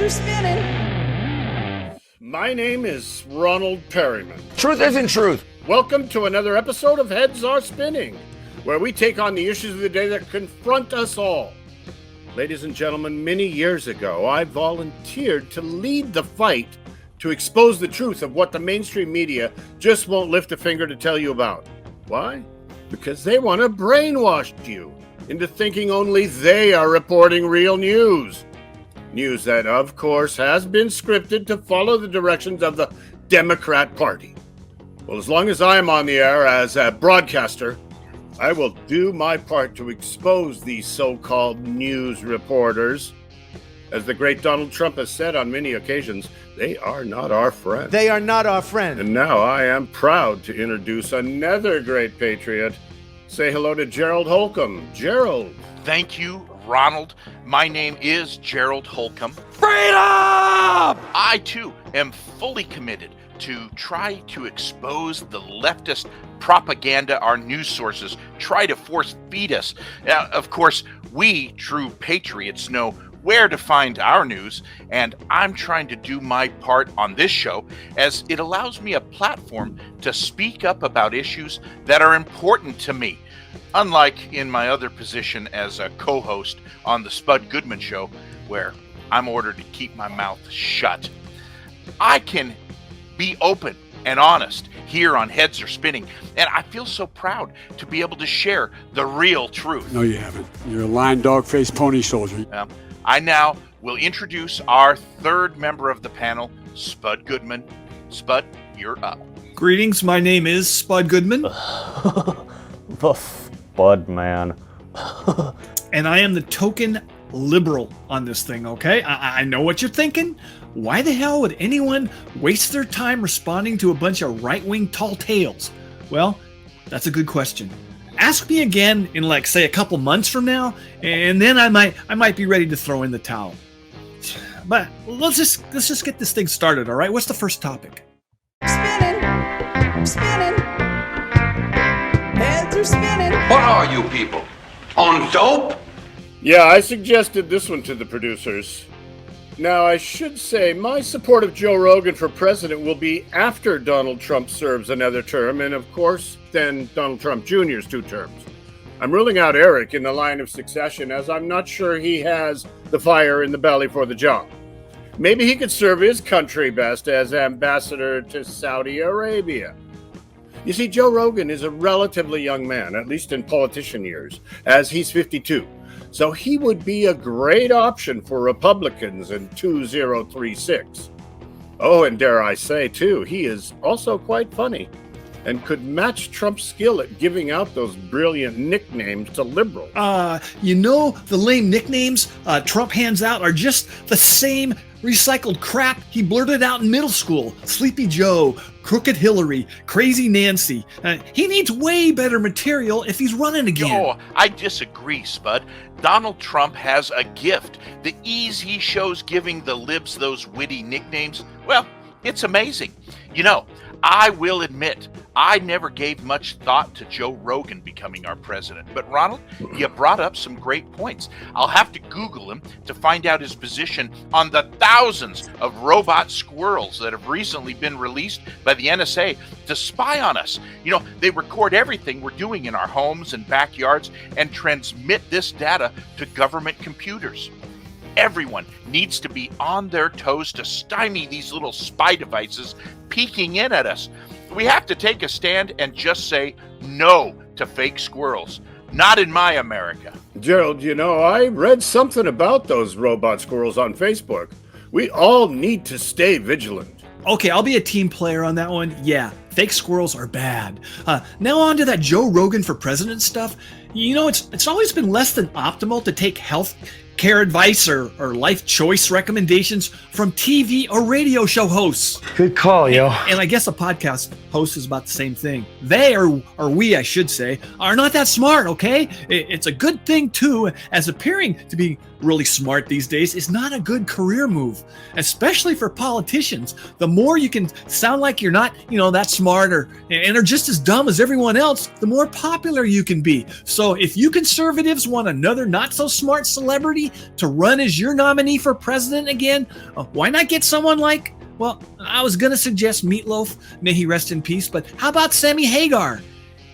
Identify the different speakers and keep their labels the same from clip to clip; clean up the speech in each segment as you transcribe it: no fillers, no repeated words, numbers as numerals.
Speaker 1: are spinning.
Speaker 2: My name is Ronald Perryman.
Speaker 3: Truth isn't truth.
Speaker 2: Welcome to another episode of Heads Are Spinning, where we take on the issues of the day that confront us all. Ladies and gentlemen, many years ago, I volunteered to lead the fight to expose the truth of what the mainstream media just won't lift a finger to tell you about. Why? Because they want to brainwash you into thinking only they are reporting real news. News that, of course, has been scripted to follow the directions of the Democrat Party. Well, as long as I'm on the air as a broadcaster, I will do my part to expose these so-called news reporters. As the great Donald Trump has said on many occasions, they are not our friend.
Speaker 4: They are not our friend.
Speaker 2: And now I am proud to introduce another great patriot. Say hello to Gerald Holcolmb. Gerald.
Speaker 5: Thank you, Ronald. My name is Gerald Holcolmb.
Speaker 3: Freedom!
Speaker 5: I, too, am fully committed to try to expose the leftist propaganda our news sources try to force feed us. Now, of course, we true patriots know where to find our news, and I'm trying to do my part on this show as it allows me a platform to speak up about issues that are important to me. Unlike in my other position as a co-host on the Spud Goodman show, where I'm ordered to keep my mouth shut. I can be open and honest here on Heads Are Spinning, and I feel so proud to be able to share the real truth.
Speaker 6: No, you haven't. You're a lying dog-faced pony soldier.
Speaker 5: I now will introduce our third member of the panel, Spud Goodman. Spud, you're up.
Speaker 7: Greetings, my name is Spud Goodman.
Speaker 8: The Spud man.
Speaker 7: And I am the token liberal on this thing, okay? I know what you're thinking. Why the hell would anyone waste their time responding to a bunch of right-wing tall tales? Well, that's a good question. Ask me again in, like, say, a couple months from now, and then I might be ready to throw in the towel. But let's just get this thing started, all right? What's the first topic?
Speaker 1: Spinning. Heads are spinning.
Speaker 3: What are you people? On dope?
Speaker 2: Yeah, I suggested this one to the producers. Now, I should say my support of Joe Rogan for president will be after Donald Trump serves another term, and of course, then Donald Trump Jr.'s 2 terms. I'm ruling out Eric in the line of succession, as I'm not sure he has the fire in the belly for the job. Maybe he could serve his country best as ambassador to Saudi Arabia. You see, Joe Rogan is a relatively young man, at least in politician years, as he's 52. So he would be a great option for Republicans in 2036. Oh, and dare I say, too, he is also quite funny and could match Trump's skill at giving out those brilliant nicknames to liberals.
Speaker 7: The lame nicknames Trump hands out are just the same recycled crap he blurted out in middle school. Sleepy Joe, Crooked Hillary, Crazy Nancy. He needs way better material if he's running again.
Speaker 5: Oh, I disagree, Spud. Donald Trump has a gift. The ease he shows giving the libs those witty nicknames, well, it's amazing. You know, I will admit, I never gave much thought to Joe Rogan becoming our president. But Ronald, you brought up some great points. I'll have to Google him to find out his position on the thousands of robot squirrels that have recently been released by the NSA to spy on us. You know, they record everything we're doing in our homes and backyards and transmit this data to government computers. Everyone needs to be on their toes to stymie these little spy devices peeking in at us. We have to take a stand and just say no to fake squirrels. Not in my America.
Speaker 2: Gerald, you know, I read something about those robot squirrels on Facebook. We all need to stay vigilant.
Speaker 7: Okay, I'll be a team player on that one. Yeah, fake squirrels are bad. Now on to that Joe Rogan for president stuff. You know, it's always been less than optimal to take health care advice or life choice recommendations from TV or radio show hosts.
Speaker 8: Good call, yo.
Speaker 7: And I guess a podcast posts about the same thing. They, or we, I should say, are not that smart, okay? It's a good thing, too, as appearing to be really smart these days is not a good career move, especially for politicians. The more you can sound like you're not, that smart and are just as dumb as everyone else, the more popular you can be. So if you conservatives want another not so smart celebrity to run as your nominee for president again, why not get someone like, well, I was going to suggest Meatloaf, may he rest in peace, but how about Sammy Hagar?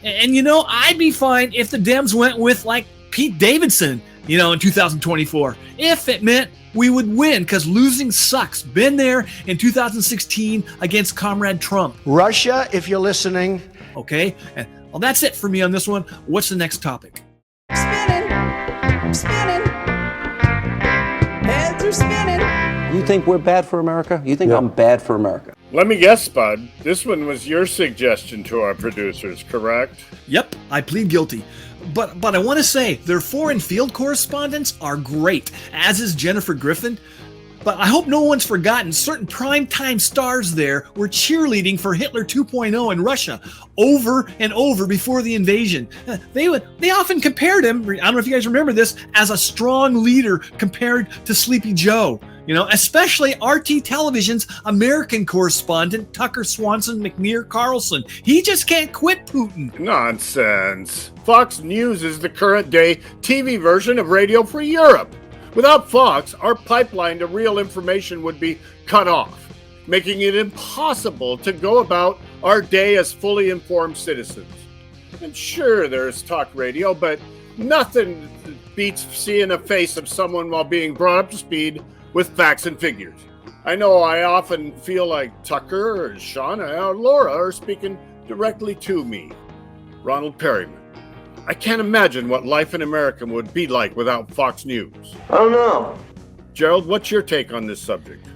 Speaker 7: And I'd be fine if the Dems went with like Pete Davidson, in 2024, if it meant we would win, because losing sucks. Been there in 2016 against Comrade Trump.
Speaker 4: Russia, if you're listening.
Speaker 7: Okay, well, that's it for me on this one. What's the next topic?
Speaker 1: Spinning. Heads are spinning.
Speaker 9: You think we're bad for America? You think I'm bad for America?
Speaker 2: Let me guess, Spud. This one was your suggestion to our producers, correct?
Speaker 7: Yep, I plead guilty. But I want to say, their foreign field correspondents are great, as is Jennifer Griffin. But I hope no one's forgotten certain primetime stars there were cheerleading for Hitler 2.0 in Russia over and over before the invasion. They often compared him, I don't know if you guys remember this, as a strong leader compared to Sleepy Joe. Especially RT Television's American correspondent, Tucker Swanson McNear Carlson. He just can't quit Putin.
Speaker 2: Nonsense. Fox News is the current day TV version of Radio Free Europe. Without Fox, our pipeline to real information would be cut off, making it impossible to go about our day as fully informed citizens. And sure, there's talk radio, but nothing beats seeing a face of someone while being brought up to speed with facts and figures. I know I often feel like Tucker or Shauna or Laura are speaking directly to me. Ronald Perryman. I can't imagine what life in America would be like without Fox News.
Speaker 9: I don't know.
Speaker 2: Gerald, what's your take on this subject?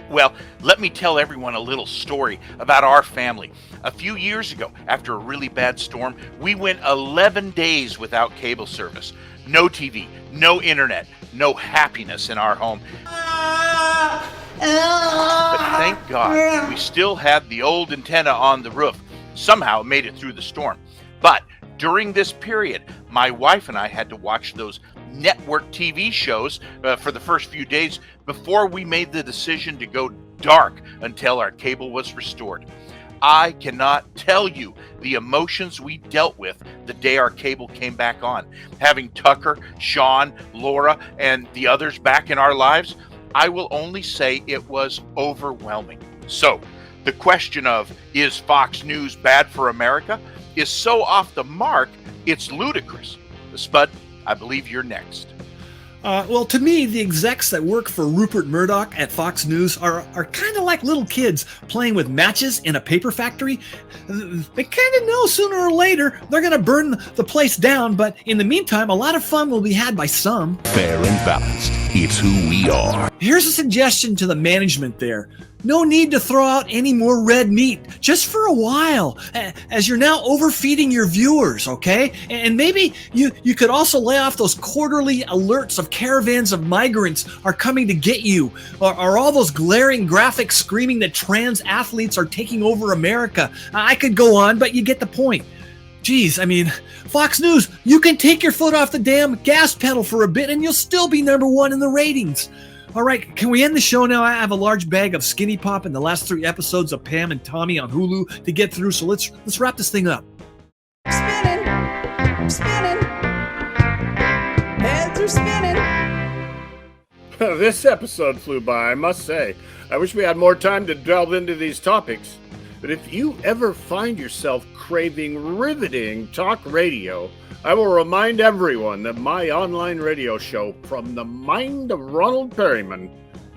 Speaker 5: Well, let me tell everyone a little story about our family. A few years ago, after a really bad storm, we went 11 days without cable service. No TV, no internet, no happiness in our home. But thank God, we still had the old antenna on the roof. Somehow it made it through the storm. But during this period, my wife and I had to watch those network TV shows for the first few days before we made the decision to go dark until our cable was restored. I cannot tell you the emotions we dealt with the day our cable came back on. Having Tucker, Sean, Laura, and the others back in our lives, I will only say it was overwhelming. So, the question of, is Fox News bad for America, is so off the mark, it's ludicrous. Spud, I believe you're next.
Speaker 7: Well, to me, the execs that work for Rupert Murdoch at Fox News are kind of like little kids playing with matches in a paper factory. They kind of know sooner or later they're going to burn the place down, but in the meantime, a lot of fun will be had by some.
Speaker 10: Fair and balanced. It's who we are.
Speaker 7: Here's a suggestion to the management there. No need to throw out any more red meat, just for a while, as you're now overfeeding your viewers, okay? And maybe you could also lay off those quarterly alerts of caravans of migrants are coming to get you, or all those glaring graphics screaming that trans athletes are taking over America. I could go on, but you get the point. Geez, I mean, Fox News, you can take your foot off the damn gas pedal for a bit and you'll still be number one in the ratings. All right, can we end the show now? I have a large bag of Skinny Pop and the last 3 episodes of Pam and Tommy on Hulu to get through, so let's wrap this thing up.
Speaker 1: Spinning. Heads are spinning.
Speaker 2: This episode flew by, I must say. I wish we had more time to delve into these topics. But if you ever find yourself craving riveting talk radio, I will remind everyone that my online radio show, From the Mind of Ronald Perryman,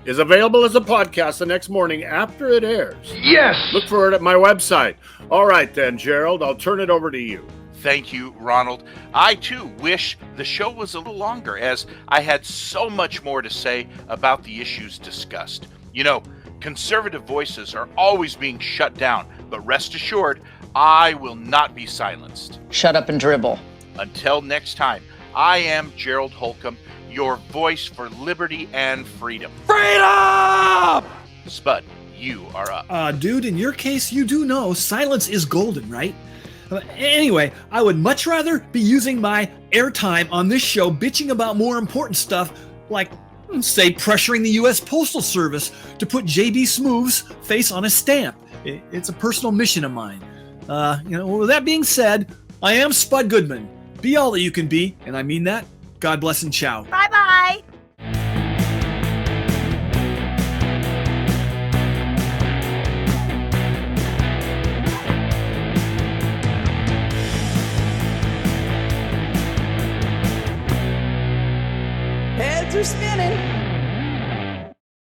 Speaker 2: is available as a podcast the next morning after it airs.
Speaker 3: Yes!
Speaker 2: Look for it at my website. All right then, Gerald, I'll turn it over to you.
Speaker 5: Thank you, Ronald. I, too, wish the show was a little longer, as I had so much more to say about the issues discussed. You know, conservative voices are always being shut down, but rest assured, I will not be silenced.
Speaker 11: Shut up and dribble.
Speaker 5: Until next time, I am Gerald Holcolmb, your voice for liberty and freedom.
Speaker 3: Freedom!
Speaker 5: Spud, you are up.
Speaker 7: Dude, in your case, you do know silence is golden, right? Anyway, I would much rather be using my airtime on this show bitching about more important stuff like, say, pressuring the U.S. Postal Service to put J.B. Smooth's face on a stamp. It's a personal mission of mine. With that being said, I am Spud Goodman. Be all that you can be, and I mean that. God bless and ciao.
Speaker 11: Bye-bye.
Speaker 1: Heads are spinning.